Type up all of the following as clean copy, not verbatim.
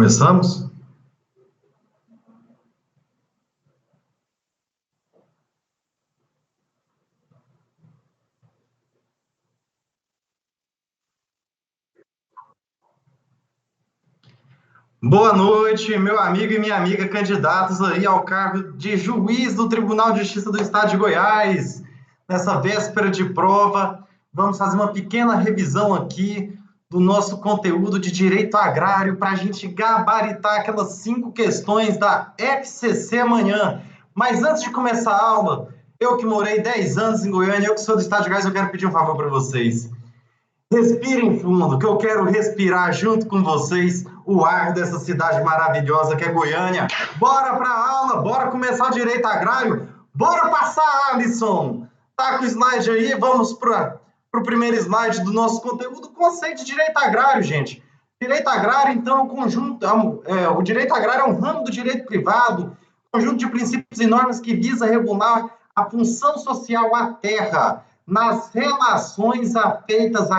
Começamos? Boa noite, meu amigo e minha amiga candidatos aí ao cargo de juiz do Tribunal de Justiça do Estado de Goiás. Nessa véspera de prova, vamos fazer uma pequena revisão aqui do nosso conteúdo de direito agrário para a gente gabaritar aquelas 5 questões da FCC amanhã. Mas antes de começar a aula, eu que morei 10 anos em Goiânia, eu que sou do Estado de Goiás, eu quero pedir um favor para vocês. Respirem fundo, que eu quero respirar junto com vocês o ar dessa cidade maravilhosa que é Goiânia. Bora para a aula, bora começar o direito agrário, bora passar, Alisson. Tá com o slide aí, vamos para o primeiro slide do nosso conteúdo, conceito de direito agrário, gente. Direito agrário, então, é um conjunto, o direito agrário é um ramo do direito privado, conjunto de princípios e normas que visa regular a função social à terra, nas relações afeitas à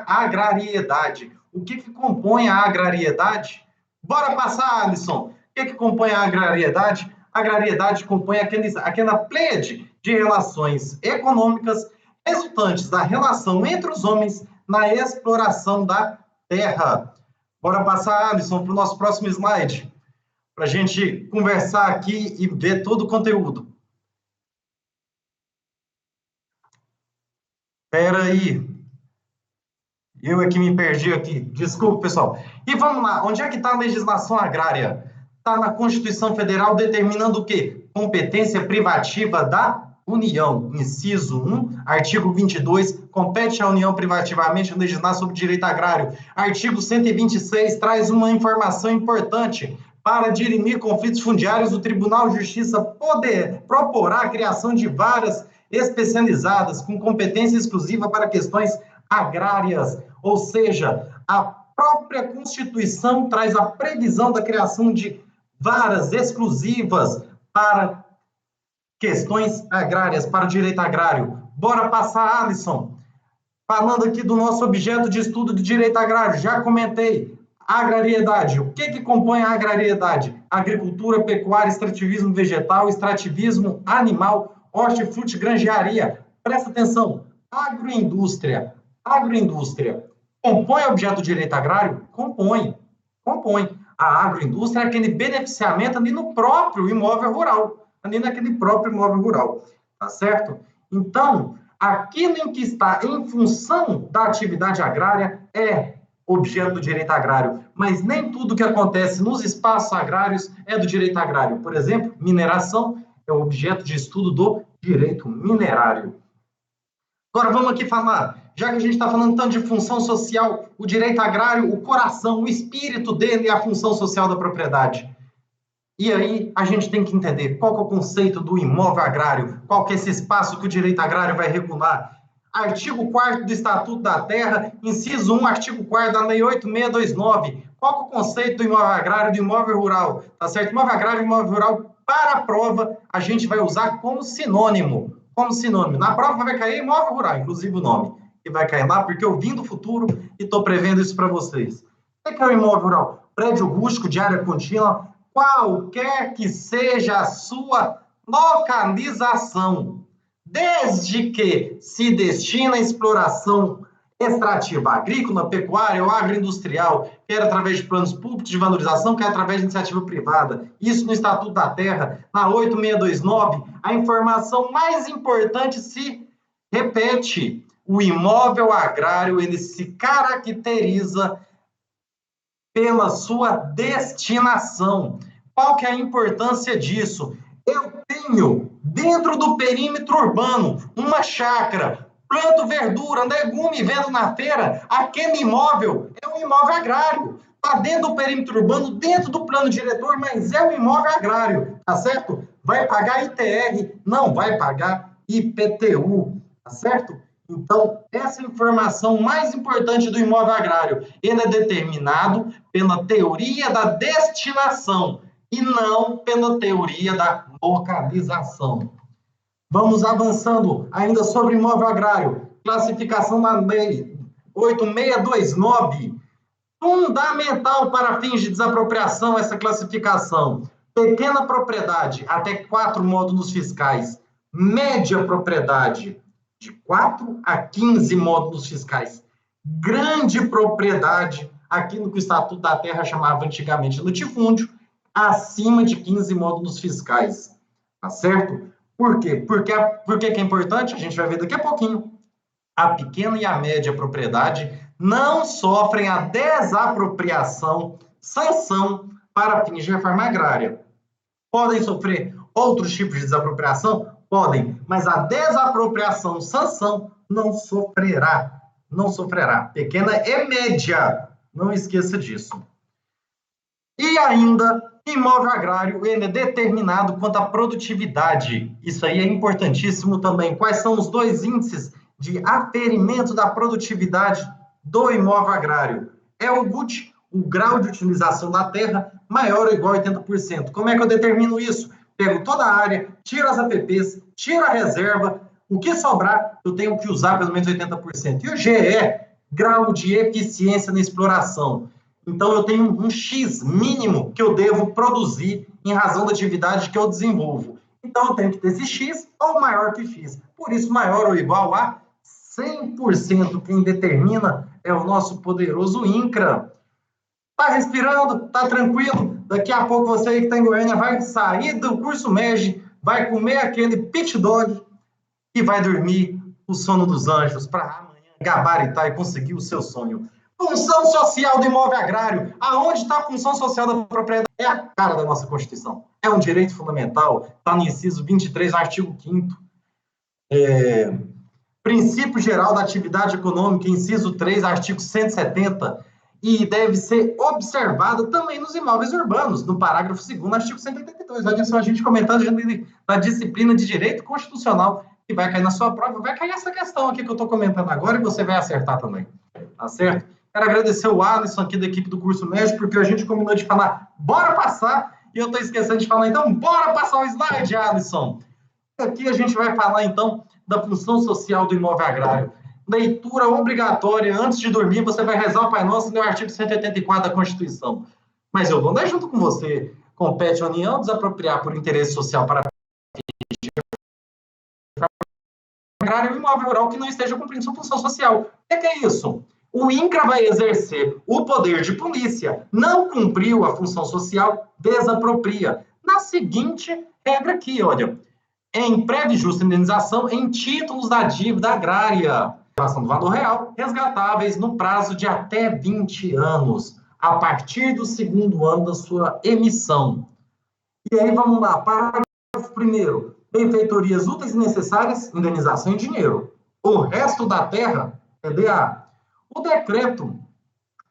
agrariedade. O que compõe a agrariedade? Bora passar, Alisson. O que compõe a agrariedade? A agrariedade compõe aquela pleiade de relações econômicas resultantes da relação entre os homens na exploração da terra. Bora passar, Alisson, para o nosso próximo slide, para a gente conversar aqui e ver todo o conteúdo. Espera aí. Eu é que me perdi aqui. Desculpa, pessoal. E vamos lá. Onde é que está a legislação agrária? Está na Constituição Federal determinando o quê? Competência privativa da União. Inciso 1, artigo 22, compete à União privativamente legislar sobre direito agrário. Artigo 126 traz uma informação importante. Para dirimir conflitos fundiários, o Tribunal de Justiça proporá a criação de varas especializadas com competência exclusiva para questões agrárias, ou seja, a própria Constituição traz a previsão da criação de varas exclusivas para questões agrárias, para o direito agrário. Bora passar, Alisson. Falando aqui do nosso objeto de estudo de direito agrário, já comentei. Agrariedade. O que compõe a agrariedade? Agricultura, pecuária, extrativismo vegetal, extrativismo animal, hortifruti, granjearia. Presta atenção. Agroindústria. Agroindústria. Compõe objeto de direito agrário? Compõe. A agroindústria é aquele beneficiamento ali no próprio imóvel rural. Ali naquele próprio imóvel rural. Tá certo? Então, aquilo em que está em função da atividade agrária é objeto do direito agrário, mas nem tudo que acontece nos espaços agrários é do direito agrário. Por exemplo, mineração é objeto de estudo do direito minerário. Agora vamos aqui falar, já que a gente está falando tanto de função social, o direito agrário, o coração, o espírito dele é a função social da propriedade. E aí a gente tem que entender qual que é o conceito do imóvel agrário, qual que é esse espaço que o direito agrário vai regular. Artigo 4º do Estatuto da Terra, inciso 1, artigo 4º da Lei 8.629. Qual que é o conceito do imóvel agrário e do imóvel rural? Tá certo? Imóvel agrário e imóvel rural, para a prova, a gente vai usar como sinônimo. Na prova vai cair imóvel rural, inclusive o nome. E vai cair lá porque eu vim do futuro e estou prevendo isso para vocês. O que é o imóvel rural? Prédio rústico de área contínua, qualquer que seja a sua localização, desde que se destina à exploração extrativa agrícola, pecuária ou agroindustrial, quer através de planos públicos de valorização, quer através de iniciativa privada. Isso no Estatuto da Terra, na 8629, a informação mais importante se repete. O imóvel agrário, ele se caracteriza pela sua destinação. Qual que é a importância disso? Eu tenho, dentro do perímetro urbano, uma chácara, planto verdura, legume e vendo na feira, aquele imóvel é um imóvel agrário. Está dentro do perímetro urbano, dentro do plano diretor, mas é um imóvel agrário, tá certo? Vai pagar ITR, não vai pagar IPTU, tá certo? Então, essa informação mais importante do imóvel agrário, ele é determinado pela teoria da destinação e não pela teoria da localização. Vamos avançando ainda sobre imóvel agrário. Classificação na lei 8629. Fundamental para fins de desapropriação essa classificação. Pequena propriedade, até 4 módulos fiscais. Média propriedade, de 4 a 15 módulos fiscais. Grande propriedade, aquilo que o Estatuto da Terra chamava antigamente latifúndio, acima de 15 módulos fiscais. Tá certo? Por quê? Por que é importante? A gente vai ver daqui a pouquinho. A pequena e a média propriedade não sofrem a desapropriação, sanção para fins de reforma agrária. Podem sofrer outros tipos de desapropriação? Podem, mas a desapropriação, sanção, não sofrerá. Não sofrerá. Pequena e média. Não esqueça disso. E ainda, imóvel agrário, ele é determinado quanto à produtividade. Isso aí é importantíssimo também. Quais são os dois índices de aferimento da produtividade do imóvel agrário? É o GUT, o grau de utilização da terra, maior ou igual a 80%. Como é que eu determino isso? Pego toda a área, tiro as APPs, tiro a reserva, o que sobrar, eu tenho que usar pelo menos 80%. E o GE, grau de eficiência na exploração. Então, eu tenho um X mínimo que eu devo produzir em razão da atividade que eu desenvolvo. Então, eu tenho que ter esse X ou maior que X. Por isso, maior ou igual a 100%. Quem determina é o nosso poderoso INCRA. Tá respirando? Tá tranquilo? Daqui a pouco você aí que está em Goiânia vai sair do curso MEG, vai comer aquele pit dog e vai dormir o sono dos anjos para amanhã gabaritar e conseguir o seu sonho. Função social do imóvel agrário. Aonde está a função social da propriedade? É a cara da nossa Constituição. É um direito fundamental. Está no inciso 23, artigo 5º. Princípio geral da atividade econômica, inciso 3, artigo 170. E deve ser observado também nos imóveis urbanos, no parágrafo 2º, artigo 182. Olha só, a gente comentando da disciplina de direito constitucional, que vai cair na sua prova, vai cair essa questão aqui que eu estou comentando agora, e você vai acertar também. Tá certo? Quero agradecer o Alisson aqui da equipe do curso médio, porque a gente combinou de falar, bora passar, e eu estou esquecendo de falar, então, bora passar o slide, Alisson. Aqui a gente vai falar, então, da função social do imóvel agrário. Leitura obrigatória, antes de dormir, você vai rezar o Pai Nosso no artigo 184 da Constituição. Mas eu vou andar junto com você. Compete à União desapropriar por interesse social para agrário e imóvel rural que não esteja cumprindo sua função social. O que é isso? O INCRA vai exercer o poder de polícia, não cumpriu a função social, desapropria. Na seguinte regra aqui, olha, em prévia e justa indenização em títulos da dívida agrária, relação do valor real, resgatáveis no prazo de até 20 anos, a partir do 2º ano da sua emissão. E aí, vamos lá, parágrafo 1º, benfeitorias úteis e necessárias, indenização em dinheiro. O resto da terra, TDA. O decreto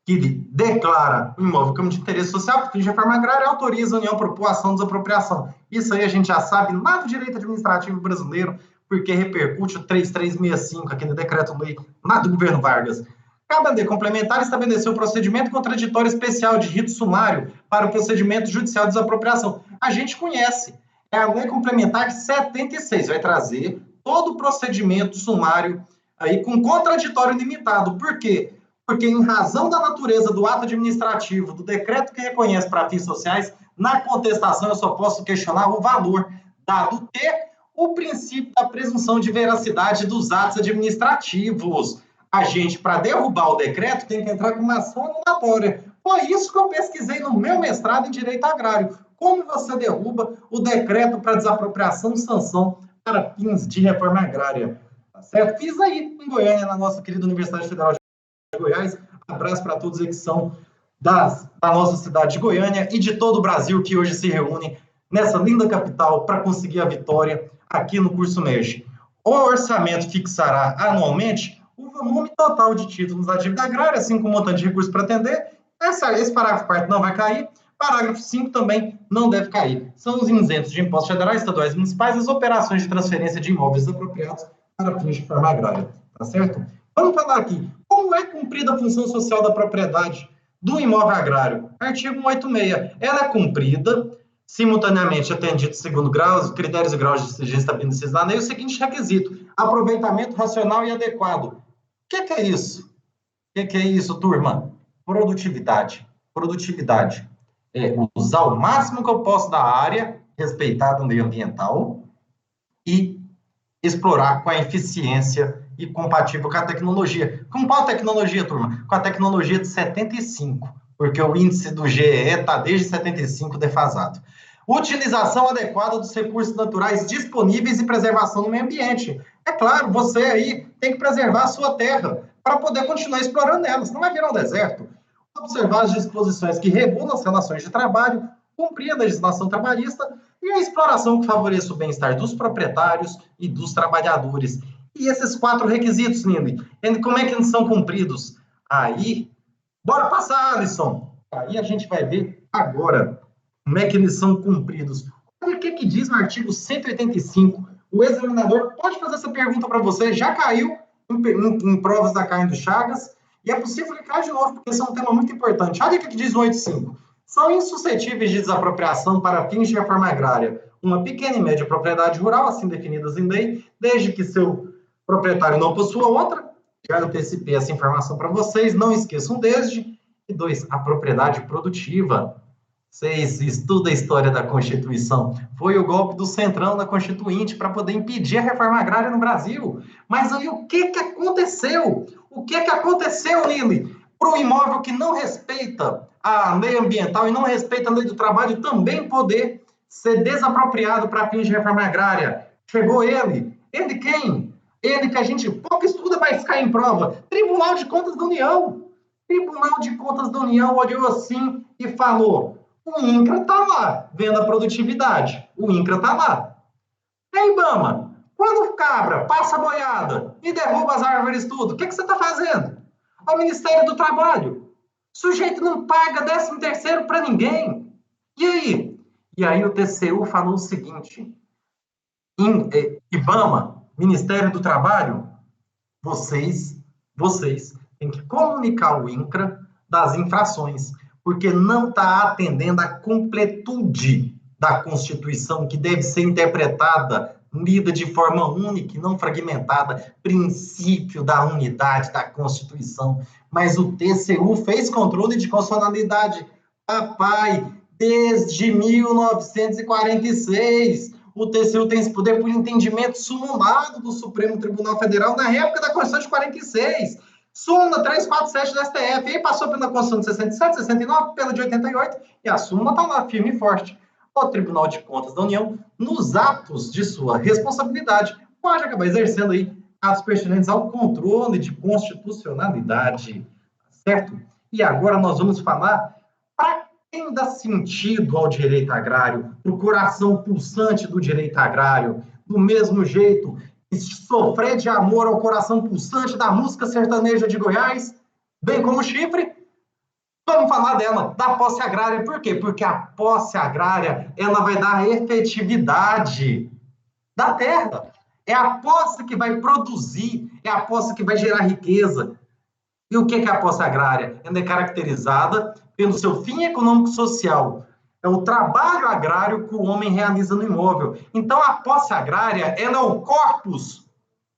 que declara o imóvel como de interesse social, porque de reforma agrária autoriza a União a propor ação de desapropriação. Isso aí a gente já sabe lá do direito administrativo brasileiro, porque repercute o 3365, aquele decreto-lei lá do governo Vargas. Cabe a lei complementar estabelecer o procedimento contraditório especial de rito sumário para o procedimento judicial de desapropriação. A gente conhece. É a lei complementar 76, vai trazer todo o procedimento sumário aí com contraditório limitado. Por quê? Porque, em razão da natureza do ato administrativo, do decreto que reconhece para fins sociais, na contestação eu só posso questionar o valor, dado que o princípio da presunção de veracidade dos atos administrativos. A gente, para derrubar o decreto, tem que entrar com uma ação anulatória. Foi isso que eu pesquisei no meu mestrado em Direito Agrário. Como você derruba o decreto para desapropriação de sanção para fins de reforma agrária? Tá certo? Fiz aí em Goiânia, na nossa querida Universidade Federal de Goiás. Abraço para todos aí que são da nossa cidade de Goiânia e de todo o Brasil que hoje se reúnem nessa linda capital para conseguir a vitória aqui no curso MEG. O orçamento fixará anualmente o volume total de títulos da dívida agrária, assim como o montante de recursos para atender. Esse parágrafo 4º não vai cair. Parágrafo 5 também não deve cair. São os isentos de impostos federais, estaduais e municipais, as operações de transferência de imóveis apropriados para fins de reforma agrária. Tá certo? Vamos falar aqui. Como é cumprida a função social da propriedade do imóvel agrário? Artigo 186. Ela é cumprida simultaneamente atendido segundo graus, critérios e graus de exigência estabelecidos na lei, o seguinte requisito: aproveitamento racional e adequado. O que é isso? O que é isso, turma? Produtividade. Produtividade é usar o máximo que eu posso da área, respeitar o meio ambiental e explorar com a eficiência e compatível com a tecnologia. Com qual tecnologia, turma? Com a tecnologia de 75, porque o índice do GEE está desde 75 defasado. Utilização adequada dos recursos naturais disponíveis e preservação do meio ambiente. É claro, você aí tem que preservar a sua terra para poder continuar explorando ela, senão vai virar um deserto. Observar as disposições que regulam as relações de trabalho, cumprir a legislação trabalhista e a exploração que favoreça o bem-estar dos proprietários e dos trabalhadores. E esses 4 requisitos, Lili, como é que eles são cumpridos? Aí, bora passar, Alisson. Aí a gente vai ver agora como é que eles são cumpridos. Olha o que diz o artigo 185. O examinador pode fazer essa pergunta para você, já caiu em provas da Carne do Chagas, e é possível que caia de novo, porque esse é um tema muito importante. Olha o que diz o 185. São insuscetíveis de desapropriação para fins de reforma agrária uma pequena e média propriedade rural, assim definidas em lei, desde que seu proprietário não possua outra. Já antecipei essa informação para vocês, não esqueçam desde. E 2, a propriedade produtiva. Vocês estudam a história da Constituição. Foi o golpe do Centrão na Constituinte para poder impedir a reforma agrária no Brasil. Mas aí o que aconteceu? O que aconteceu, Lili? Para o imóvel que não respeita a lei ambiental e não respeita a lei do trabalho também poder ser desapropriado para fins de reforma agrária. Chegou ele. Ele quem? Ele que a gente pouco estuda, mas cai em prova. Tribunal de Contas da União. Tribunal de Contas da União olhou assim e falou: o INCRA está lá, vendo a produtividade. O INCRA está lá. É IBAMA. Quando o cabra passa a boiada e derruba as árvores tudo, o que você está fazendo? Ao Ministério do Trabalho. O sujeito não paga 13º para ninguém. E aí? E aí o TCU falou o seguinte: IBAMA, Ministério do Trabalho, vocês têm que comunicar ao INCRA das infrações, porque não está atendendo a completude da Constituição, que deve ser interpretada, lida de forma única e não fragmentada, princípio da unidade da Constituição. Mas o TCU fez controle de constitucionalidade, papai, desde 1946. O TCU tem esse poder por entendimento sumulado do Supremo Tribunal Federal na época da Constituição de 46. Súmula 347 do STF, aí passou pela Constituição de 67, 69, pela de 88, e a súmula está lá, firme e forte. O Tribunal de Contas da União, nos atos de sua responsabilidade, pode acabar exercendo aí atos pertinentes ao controle de constitucionalidade, certo? E agora nós vamos falar para quem dá sentido ao direito agrário, o coração pulsante do direito agrário, do mesmo jeito sofrer de amor ao coração pulsante da música sertaneja de Goiás, bem como chifre. Vamos falar dela, da posse agrária. Por quê? Porque a posse agrária, ela vai dar a efetividade da terra. É a posse que vai produzir, é a posse que vai gerar riqueza. E o que é a posse agrária? Ela é caracterizada pelo seu fim econômico-social. É o trabalho agrário que o homem realiza no imóvel. Então, a posse agrária, ela é o corpus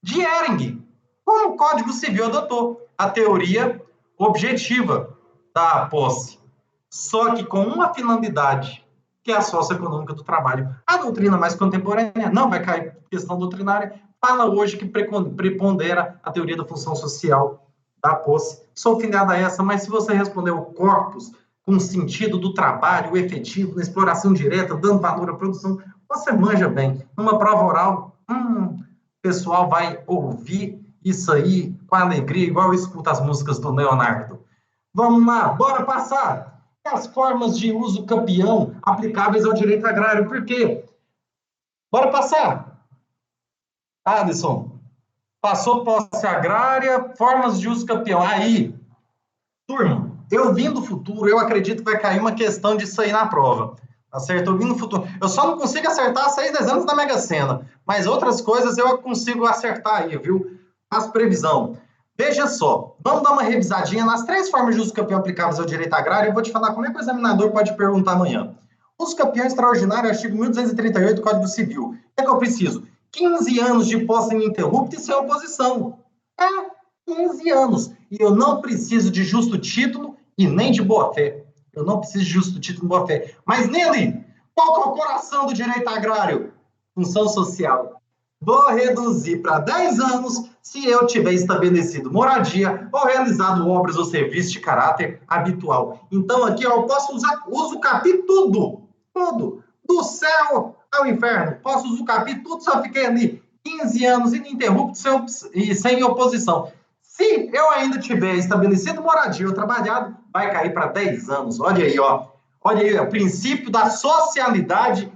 de Ehring, como o Código Civil adotou a teoria objetiva da posse, só que com uma finalidade, que é a socioeconômica do trabalho. A doutrina mais contemporânea não vai cair questão doutrinária, fala hoje que prepondera a teoria da função social da posse. Sou filiado a essa, mas se você responder o corpus com o sentido do trabalho efetivo, na exploração direta, dando valor à produção, você manja bem. Numa prova oral, o pessoal vai ouvir isso aí com alegria, igual eu escuto as músicas do Leonardo. Vamos lá, bora passar. As formas de uso campeão aplicáveis ao direito agrário. Por quê? Bora passar. Alisson, passou posse agrária, formas de uso campeão. Aí, turma, eu vim do futuro, eu acredito que vai cair uma questão disso aí na prova. Tá certo? Eu vim do futuro. Eu só não consigo acertar 6 dezenas da Mega Sena, mas outras coisas eu consigo acertar aí, viu? Faço previsão. Veja só, vamos dar uma revisadinha nas 3 formas de uso campeão aplicáveis ao direito agrário. Eu vou te falar como é que o examinador pode perguntar amanhã. Uso campeão extraordinário, artigo 1238 do Código Civil. O que é que eu preciso? 15 anos de posse ininterrupta e sem oposição. 15 anos. E eu não preciso de justo título e nem de boa-fé. Eu não preciso de justo título de boa-fé. Mas nele, qual que é o coração do direito agrário? Função social. Vou reduzir para 10 anos se eu tiver estabelecido moradia ou realizado obras ou serviços de caráter habitual. Então, aqui eu posso uso capi tudo, tudo, do céu ao inferno. Posso usar capi tudo, só fiquei ali 15 anos ininterrupto e sem oposição. Se eu ainda tiver estabelecido moradia ou trabalhado, vai cair para 10 anos. Olha aí, ó. Olha aí, o princípio da socialidade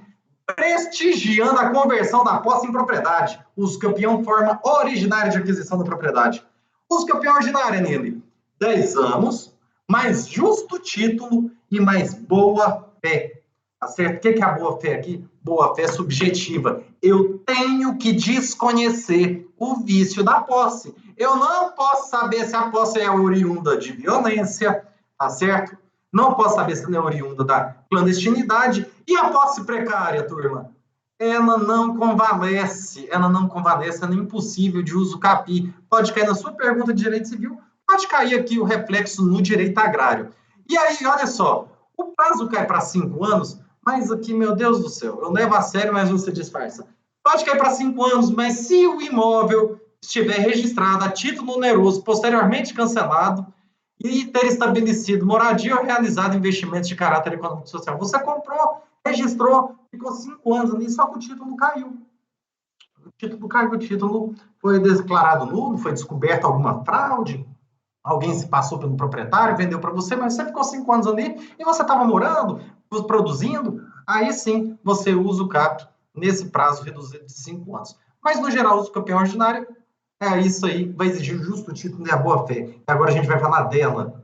prestigiando a conversão da posse em propriedade. Uso campeão, forma originária de aquisição da propriedade. Uso campeão ordinária nele, 10 anos, mais justo título e mais boa fé. Tá certo? O que é a boa fé aqui? Boa fé subjetiva. Eu tenho que desconhecer o vício da posse. Eu não posso saber se a posse é oriunda de violência, tá certo? Não posso saber se ela é oriunda da clandestinidade. E a posse precária, turma? Ela não convalesce, ela é impossível de uso capi. Pode cair na sua pergunta de direito civil, pode cair aqui o reflexo no direito agrário. E aí, olha só, o prazo cai para 5 anos, mas aqui, meu Deus do céu, eu levo a sério, mas você disfarça. Pode cair para 5 anos, mas se o imóvel estiver registrado a título oneroso, posteriormente cancelado, e ter estabelecido moradia ou realizado investimentos de caráter econômico e social. Você comprou, registrou, ficou 5 anos ali, só que o título caiu. O título caiu, o título foi declarado nulo, foi descoberta alguma fraude, alguém se passou pelo proprietário, vendeu para você, mas você ficou 5 anos ali e você estava morando, produzindo, aí sim você usa o CAP nesse prazo reduzido de 5 anos. Mas, no geral, o campeão ordinário é isso aí, vai exigir o justo título e a boa-fé. E agora a gente vai falar dela,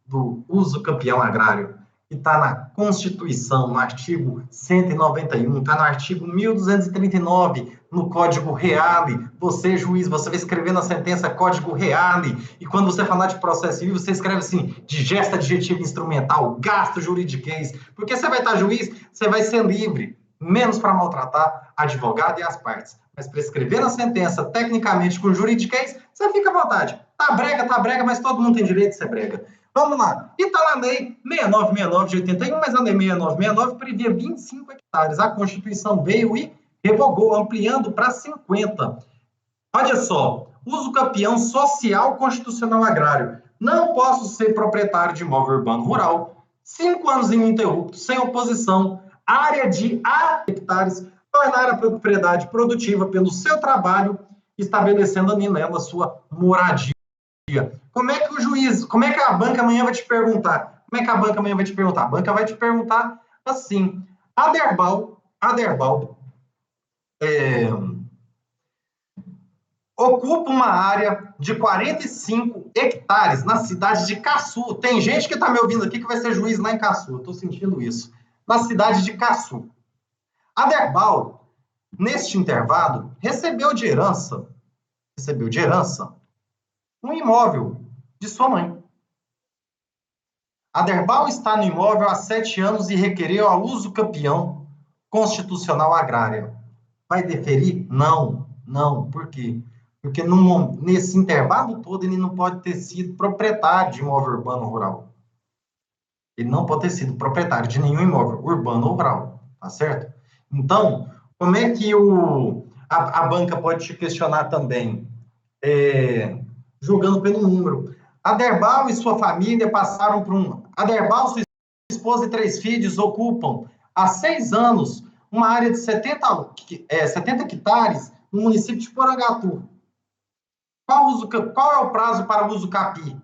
do uso campeão agrário, que está na Constituição, no artigo 191, está no artigo 1239, no Código Reale. Você, juiz, você vai escrever na sentença Código Reale, e quando você falar de processo civil, você escreve assim, digesta adjetivo instrumental, gasto juridiquês, porque você vai estar juiz, você vai ser livre, menos para maltratar advogado e as partes. Mas para escrever na sentença, tecnicamente, com juridiquês, você fica à vontade. Tá brega, mas todo mundo tem direito de ser brega. Vamos lá. E está na lei 6969 de 81, mas a lei 6969 previa 25 hectares. A Constituição veio e revogou, ampliando para 50. Olha só, uso campeão social constitucional agrário. Não posso ser proprietário de imóvel urbano rural, 5 anos ininterruptos, sem oposição, área de A hectares, tornar a propriedade produtiva pelo seu trabalho, estabelecendo nela sua moradia. Como é que o juiz, como é que a banca amanhã vai te perguntar? Como é que a banca amanhã vai te perguntar? A banca vai te perguntar assim, Aderbal ocupa uma área de 45 hectares na cidade de Caçu. Tem gente que está me ouvindo aqui que vai ser juiz lá em Caçu, eu estou sentindo isso. Na cidade de Caçu. Aderbal, neste intervalo, recebeu de herança um imóvel de sua mãe. Aderbal está no imóvel há 7 anos e requereu a uso campeão constitucional agrária. Vai deferir? Não, não. Por quê? Porque nesse intervalo todo ele não pode ter sido proprietário de imóvel urbano ou rural. Ele não pode ter sido proprietário de nenhum imóvel urbano ou rural, tá certo? Então, como é que a banca pode te questionar também? Jogando pelo número. Aderbal e sua família passaram por Aderbal, sua esposa e 3 filhos ocupam há 6 anos uma área de 70 hectares no município de Porangatu. Qual é o prazo para o uso capi?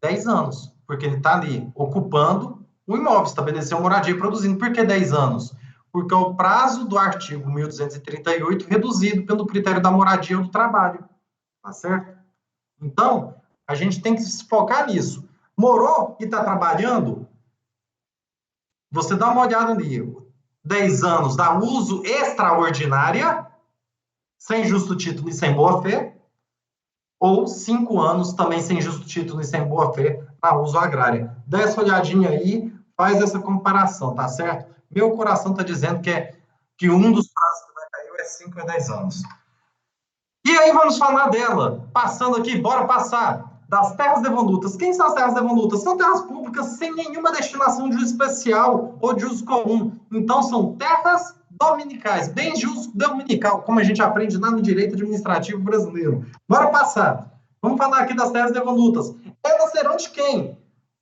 10 anos, porque ele está ali ocupando o imóvel, estabeleceu moradia e produzindo. Por que 10 anos? Porque é o prazo do artigo 1238 reduzido pelo critério da moradia ou do trabalho. Tá certo? Então, a gente tem que se focar nisso. Morou e está trabalhando? Você dá uma olhada ali. 10 anos dá uso extraordinária, sem justo título e sem boa-fé, ou 5 anos também sem justo título e sem boa-fé na uso agrária. Dá essa olhadinha aí, faz essa comparação, tá certo? Meu coração está dizendo que um dos prazos que vai cair é 5 a 10 anos. E aí vamos falar dela. Passando aqui, bora passar. das terras devolutas. Quem são as terras devolutas? São terras públicas sem nenhuma destinação de uso especial ou de uso comum. Então, são terras dominicais, bens de uso dominical, como a gente aprende lá no direito administrativo brasileiro. Bora passar. Vamos falar aqui das terras devolutas. Elas serão de quem?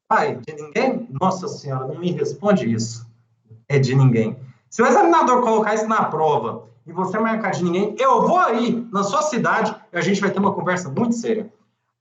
Pai, de ninguém? Nossa Senhora, não me responde isso. É de ninguém. Se o examinador colocar isso na prova e você marcar de ninguém, eu vou aí na sua cidade e a gente vai ter uma conversa muito séria.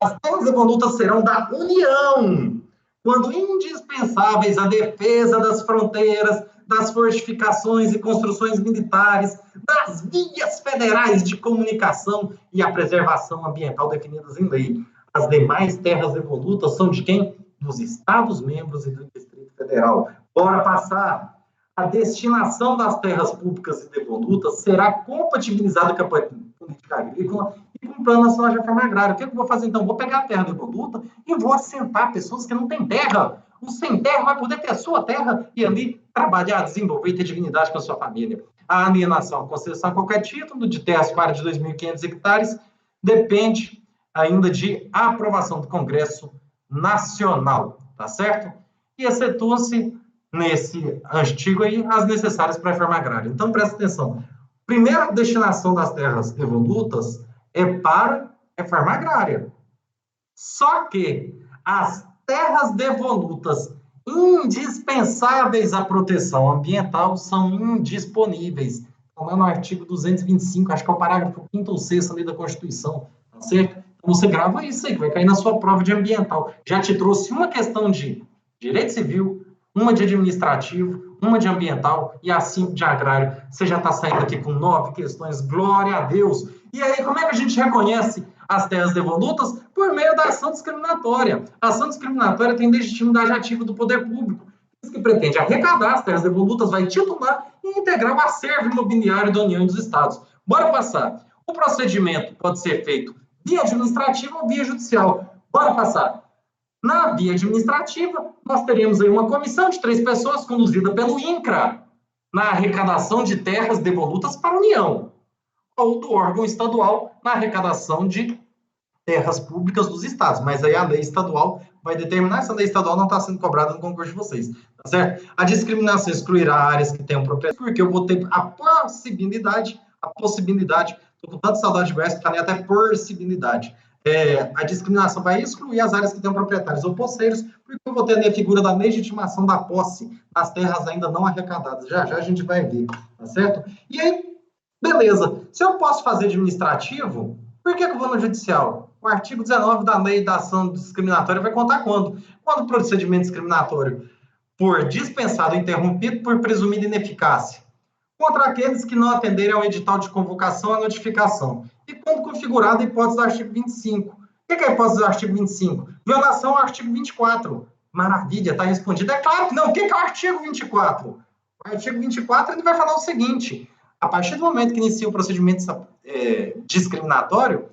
As terras devolutas serão da União, quando indispensáveis à defesa das fronteiras, das fortificações e construções militares, das vias federais de comunicação e à preservação ambiental definidas em lei. As demais terras devolutas são de quem? Dos Estados-membros e do Distrito Federal. Bora passar. A destinação das terras públicas e devolutas será compatibilizada com a política agrícola e com o Plano Nacional de Reforma Agrária. O que eu vou fazer, então? Vou pegar a terra devoluta e vou assentar pessoas que não têm terra. O sem terra vai poder ter a sua terra e ali trabalhar, desenvolver e ter dignidade com a sua família. A alienação, a concessão a qualquer título de terras para de 2.500 hectares depende ainda de aprovação do Congresso Nacional, tá certo? E excetua-se nesse artigo aí, as necessárias para a reforma agrária. Então, presta atenção. Primeira destinação das terras devolutas é para a reforma agrária. Só que as terras devolutas indispensáveis à proteção ambiental são indisponíveis. Então, lá no artigo 225, acho que é o parágrafo 5º ou 6º ali da Constituição, tá certo? Então, você grava isso aí, que vai cair na sua prova de ambiental. Já te trouxe uma questão de direito civil, uma de administrativo, uma de ambiental e a 5 de agrário. Você já está saindo aqui com 9 questões, glória a Deus. E aí, como é que a gente reconhece as terras devolutas? Por meio da ação discriminatória. A ação discriminatória tem legitimidade ativa do poder público. Isso que pretende arrecadar as terras devolutas, vai titular e integrar o acervo imobiliário da União e dos Estados. Bora passar. O procedimento pode ser feito via administrativa ou via judicial. Bora passar. Na via administrativa, nós teremos aí uma comissão de 3 pessoas conduzida pelo INCRA na arrecadação de terras devolutas para a União, ou do órgão estadual na arrecadação de terras públicas dos estados. Mas aí a lei estadual vai determinar, essa lei estadual não está sendo cobrada no concurso de vocês, tá certo? A discriminação excluirá áreas que tenham propriedade, porque eu vou ter a possibilidade, estou com tanta saudade de verso que falei até possibilidade. A discriminação vai excluir as áreas que têm proprietários ou posseiros, porque eu vou ter ali a figura da legitimação da posse nas terras ainda não arrecadadas. Já já a gente vai ver, tá certo? E aí, beleza. Se eu posso fazer administrativo, por que eu vou no judicial? O artigo 19 da lei da ação discriminatória vai contar quando? Quando o procedimento discriminatório for dispensado ou interrompido por presumida ineficácia, contra aqueles que não atenderem ao edital de convocação à notificação, e quando configurada a hipótese do artigo 25. O que é a hipótese do artigo 25? Violação ao artigo 24. Maravilha, está respondido. É claro que não. O que é o artigo 24? O artigo 24 ele vai falar o seguinte: a partir do momento que inicia o procedimento discriminatório,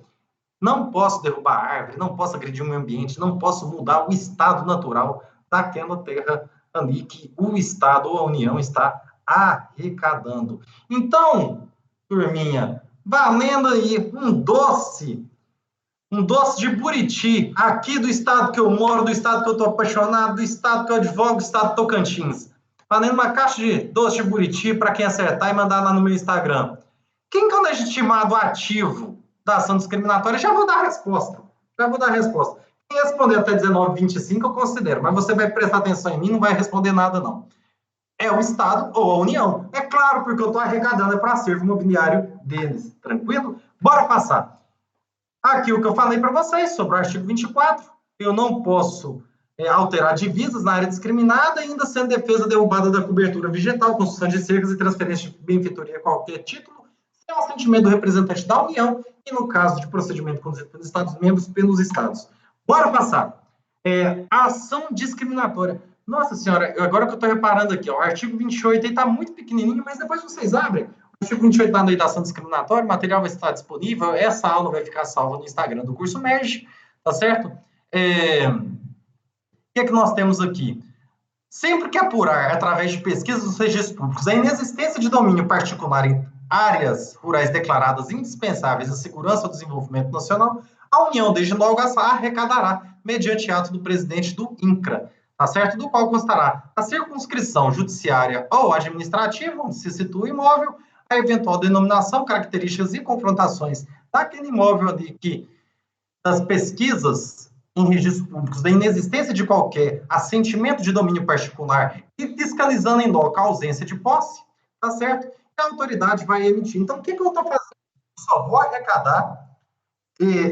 não posso derrubar árvore, não posso agredir o meio ambiente, não posso mudar o estado natural daquela terra ali que o Estado ou a União está arrecadando. Então, turminha, valendo aí um doce de Buriti, aqui do estado que eu moro, do estado que eu estou apaixonado, do estado que eu advogo, do estado de Tocantins. Valendo uma caixa de doce de Buriti para quem acertar e mandar lá no meu Instagram. Quem que é o legitimado ativo da ação discriminatória? Já vou dar a resposta. Quem responder até 19h25 eu considero, mas você vai prestar atenção em mim, não vai responder nada não. É o Estado ou a União. É claro, porque eu estou arrecadando para acervo imobiliário deles. Tranquilo? Bora passar. Aqui o que eu falei para vocês sobre o artigo 24. Eu não posso alterar divisas na área discriminada, ainda sendo defesa derrubada da cobertura vegetal, construção de cercas e transferência de benfeitoria a qualquer título, sem o assentimento do representante da União e, no caso de procedimento conduzido pelos Estados-membros, pelos Estados. Bora passar. A ação discriminatória. Nossa senhora, agora que eu estou reparando aqui, ó, o artigo 28 está muito pequenininho, mas depois vocês abrem. O artigo 28 da lei da ação discriminatória, o material vai estar disponível, essa aula vai ficar salva no Instagram do curso MERG, tá certo? O que é que nós temos aqui? Sempre que apurar, através de pesquisas dos registros públicos, a inexistência de domínio particular em áreas rurais declaradas indispensáveis à segurança e ao desenvolvimento nacional, a União, desde logo, arrecadará, mediante ato do presidente do INCRA, tá certo? Do qual constará a circunscrição judiciária ou administrativa, onde se situa o imóvel, a eventual denominação, características e confrontações daquele imóvel ali que, das pesquisas em registros públicos, da inexistência de qualquer assentimento de domínio particular e fiscalizando em loco a ausência de posse, tá certo? E a autoridade vai emitir. Então, o que eu estou fazendo? Eu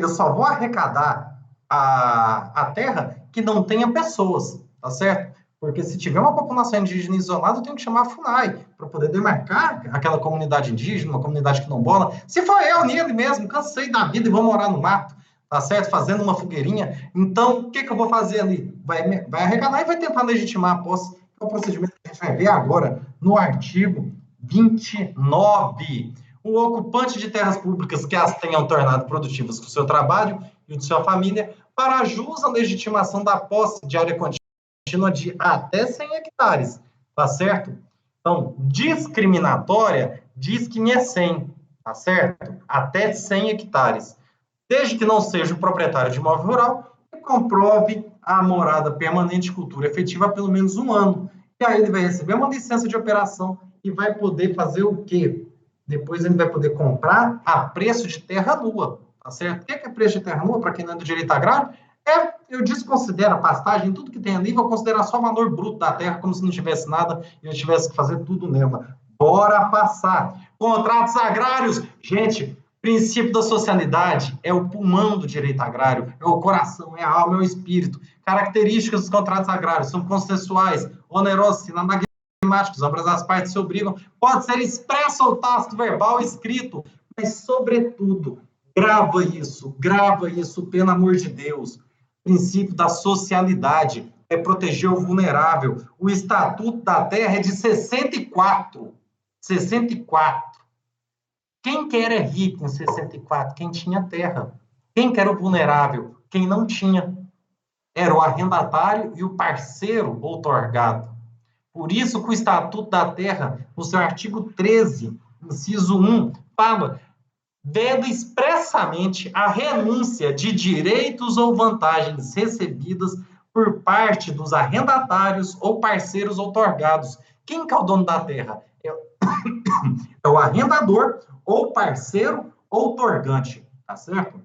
só vou arrecadar a terra que não tenha pessoas, tá certo? Porque se tiver uma população indígena isolada, eu tenho que chamar a FUNAI para poder demarcar aquela comunidade indígena, uma comunidade quilombola. Se for eu, nele mesmo, cansei da vida e vou morar no mato, tá certo? Fazendo uma fogueirinha. Então, o que eu vou fazer ali? Vai arrecadar e vai tentar legitimar a posse, que é o procedimento que a gente vai ver agora no artigo 29. O ocupante de terras públicas que as tenham tornado produtivas com o seu trabalho e o de sua família, para jus à legitimação da posse de área contínua de até 100 hectares, tá certo? Então, discriminatória diz que é 100, tá certo? Até 100 hectares. Desde que não seja o proprietário de imóvel rural e comprove a morada permanente de cultura efetiva há pelo menos 1 ano. E aí ele vai receber uma licença de operação e vai poder fazer o quê? Depois ele vai poder comprar a preço de terra nua, tá certo? O que é preço de terra nua, para quem não é do direito agrário? Eu desconsidero a pastagem, tudo que tem ali, vou considerar só o valor bruto da terra, como se não tivesse nada e eu tivesse que fazer tudo nela. Bora passar. Contratos agrários. Gente, princípio da socialidade é o pulmão do direito agrário, é o coração, é a alma, é o espírito. Características dos contratos agrários são consensuais, onerosos, sistemáticos, ambas as partes se obrigam, pode ser expresso ou tácito, verbal, escrito, mas, sobretudo, grava isso, pelo amor de Deus. Princípio da socialidade é proteger o vulnerável. O Estatuto da Terra é de 64. 64. Quem que era rico em 64? Quem tinha terra. Quem que era o vulnerável? Quem não tinha. Era o arrendatário e o parceiro outorgado. Por isso que o Estatuto da Terra, no seu artigo 13, inciso 1, fala: veda expressamente a renúncia de direitos ou vantagens recebidas por parte dos arrendatários ou parceiros outorgados. Quem que é o dono da terra? É o arrendador ou parceiro outorgante, tá certo?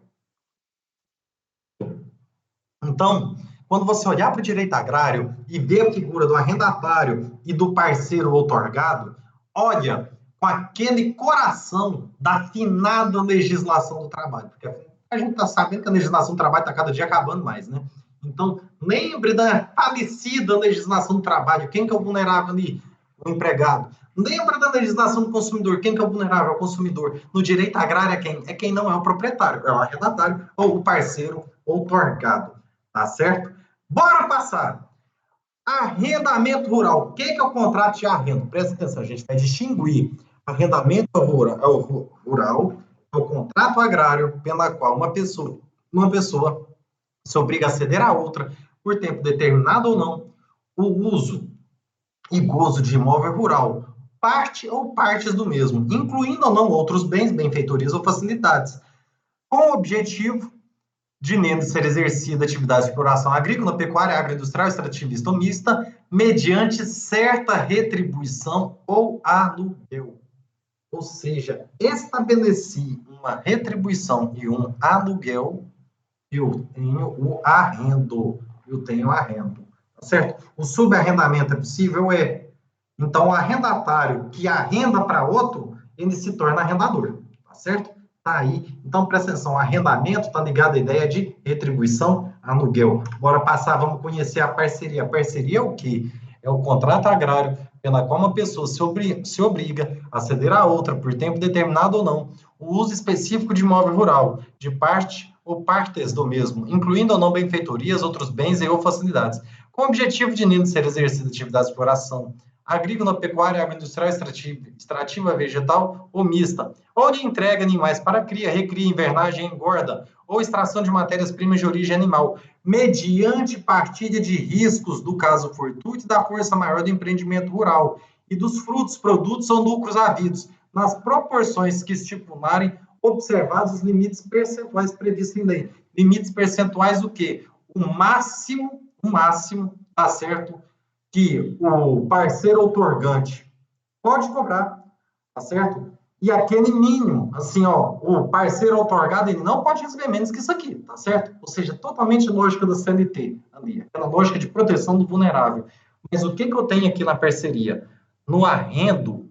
Então, quando você olhar para o direito agrário e ver a figura do arrendatário e do parceiro outorgado, olha com aquele coração da afinada legislação do trabalho. Porque a gente está sabendo que a legislação do trabalho está cada dia acabando mais, né? Então, lembre da falecida legislação do trabalho. Quem que é o vulnerável ali? O empregado. Lembra da legislação do consumidor. Quem que é o vulnerável? O consumidor. No direito agrário é quem? É quem não é o proprietário. É o arrendatário ou o parceiro outorgado. Tá certo? Bora passar. Arrendamento rural. O que é o contrato de arrendo? Presta atenção, a gente vai distinguir arrendamento rural é o contrato agrário pela qual uma pessoa se obriga a ceder a outra, por tempo determinado ou não, o uso e gozo de imóvel rural, parte ou partes do mesmo, incluindo ou não outros bens, benfeitorias ou facilidades, com o objetivo de nele ser exercida atividade de exploração agrícola, pecuária, agroindustrial, extrativista ou mista, mediante certa retribuição ou aluguel. Ou seja, estabeleci uma retribuição e um aluguel, eu tenho o arrendo. Tá certo? O subarrendamento é possível? É. Então, o arrendatário que arrenda para outro, ele se torna arrendador. Tá certo? Tá aí. Então, presta atenção, arrendamento está ligado à ideia de retribuição, aluguel. Bora passar, vamos conhecer a parceria. A parceria é o quê? É o contrato agrário pela qual uma pessoa se obriga a ceder a outra, por tempo determinado ou não, o uso específico de imóvel rural, de parte ou partes do mesmo, incluindo ou não benfeitorias, outros bens e ou facilidades, com o objetivo de nele ser exercida atividade de exploração agrícola, pecuária, agroindustrial, extrativa, vegetal ou mista, ou de entrega animais para cria, recria, invernagem, engorda, ou extração de matérias-primas de origem animal, mediante partilha de riscos do caso fortuito e da força maior do empreendimento rural, e dos frutos, produtos ou lucros havidos, nas proporções que estipularem observados os limites percentuais previstos em lei. Limites percentuais o quê? O máximo, tá certo? Que o parceiro outorgante pode cobrar, tá certo? E aquele mínimo, assim, ó, o parceiro outorgado, ele não pode receber menos que isso aqui, tá certo? Ou seja, totalmente lógica da CLT, ali, aquela lógica de proteção do vulnerável. Mas o que eu tenho aqui na parceria? No arrendo,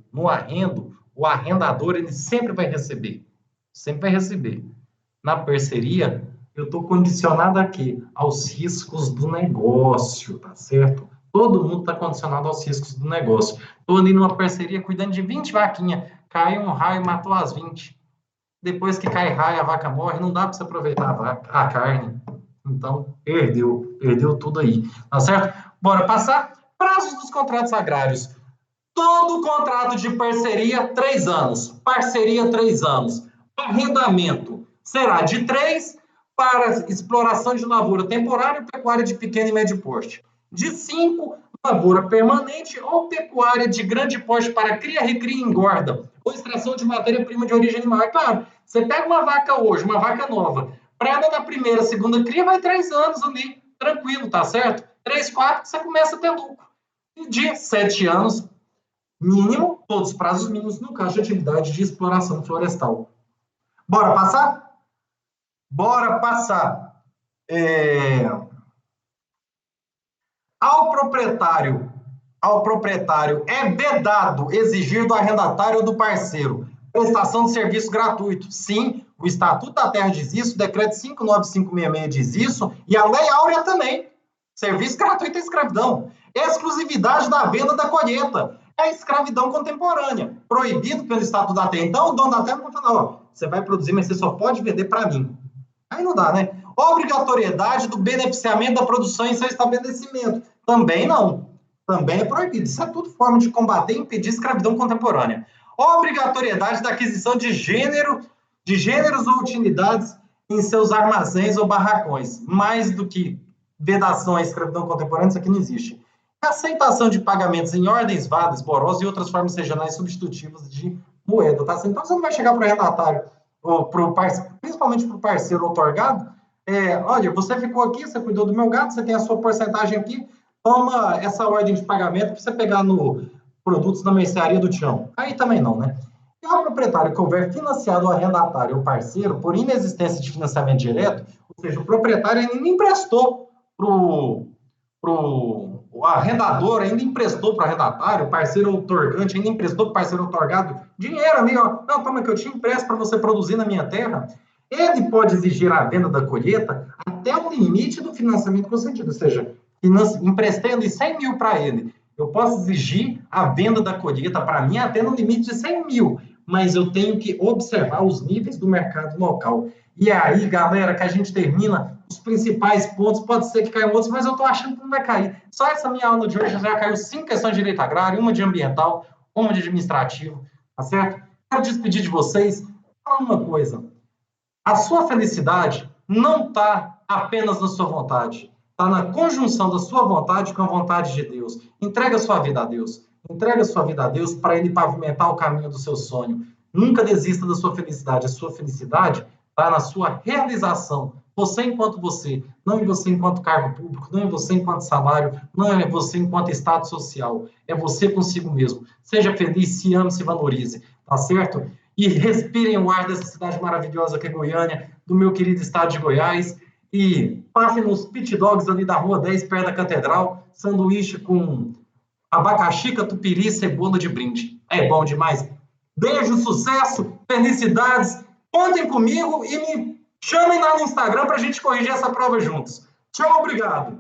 o arrendador, ele sempre vai receber. Sempre vai receber. Na parceria, eu estou condicionado a quê? Aos riscos do negócio, tá certo? Todo mundo está condicionado aos riscos do negócio. Estou ali numa parceria cuidando de 20 vaquinhas. Caiu um raio e matou as 20. Depois que cai raio, a vaca morre, não dá para você aproveitar a carne. Então, perdeu tudo aí. Tá certo? Bora passar. Prazos dos contratos agrários. Todo contrato de parceria, 3 anos. Parceria, 3 anos. Arrendamento será de 3 para exploração de lavoura temporária e pecuária de pequeno e médio porte. De 5, lavoura permanente ou pecuária de grande porte para cria, recria e engorda, ou extração de matéria-prima de origem animal. É claro, você pega uma vaca hoje, uma vaca nova, para ela na primeira, segunda cria, vai 3 anos ali, tranquilo, tá certo? 3, 4, você começa a ter lucro. E de 7 anos, mínimo, todos os prazos mínimos no caso de atividade de exploração florestal. Bora passar? Bora passar. Ao proprietário é vedado exigir do arrendatário ou do parceiro prestação de serviço gratuito. Sim, o Estatuto da Terra diz isso, o Decreto 59566 diz isso, e a Lei Áurea também. Serviço gratuito é escravidão. Exclusividade da venda da colheita. É escravidão contemporânea. Proibido pelo Estatuto da Terra. Então, o dono da terra vai falar, ó, você vai produzir, mas você só pode vender para mim. Aí não dá, né? Obrigatoriedade do beneficiamento da produção em seu estabelecimento. Também não. Também é proibido. Isso é tudo forma de combater e impedir escravidão contemporânea. Obrigatoriedade da aquisição de gêneros ou utilidades em seus armazéns ou barracões. Mais do que vedação à escravidão contemporânea, isso aqui não existe. Aceitação de pagamentos em ordens vagas, borosas e outras formas regionais substitutivas de moeda, tá? Então, você não vai chegar para o arrendatário, ou principalmente para o parceiro outorgado, olha, você ficou aqui, você cuidou do meu gado, você tem a sua porcentagem aqui, toma essa ordem de pagamento para você pegar no produtos da mercearia do Tião. Aí também não, né? E o proprietário que houver financiado o arrendatário ou parceiro por inexistência de financiamento direto, ou seja, o proprietário ainda emprestou o arrendador ainda emprestou para o arrendatário, o parceiro outorgante ainda emprestou para o parceiro outorgado dinheiro ali, ó. Não, toma que eu te empresto para você produzir na minha terra. Ele pode exigir a venda da colheita até o limite do financiamento concedido, ou seja, emprestei ali 100 mil para ele. Eu posso exigir a venda da colheita para mim até no limite de 100 mil, mas eu tenho que observar os níveis do mercado local. E é aí, galera, que a gente termina os principais pontos. Pode ser que caiam outros, mas eu estou achando que não vai cair. Só essa minha aula de hoje já caiu 5 questões de direito agrário, uma de ambiental, uma de administrativo, tá certo? Quero despedir de vocês. Falar uma coisa. A sua felicidade não está apenas na sua vontade. Está na conjunção da sua vontade com a vontade de Deus. Entrega a sua vida a Deus. Entrega a sua vida a Deus para Ele pavimentar o caminho do seu sonho. Nunca desista da sua felicidade. A sua felicidade está na sua realização. Você enquanto você, não em você enquanto cargo público, não em você enquanto salário, não é você enquanto status social. É você consigo mesmo. Seja feliz, se ame, se valorize. Tá certo? E respirem o ar dessa cidade maravilhosa que é Goiânia, do meu querido estado de Goiás. E passem nos pit dogs ali da Rua 10, perto da Catedral, sanduíche com abacaxi, catupiry e cebola de brinde. É bom demais. Beijo, sucesso, felicidades. Contem comigo e me chamem lá no Instagram para a gente corrigir essa prova juntos. Tchau, obrigado.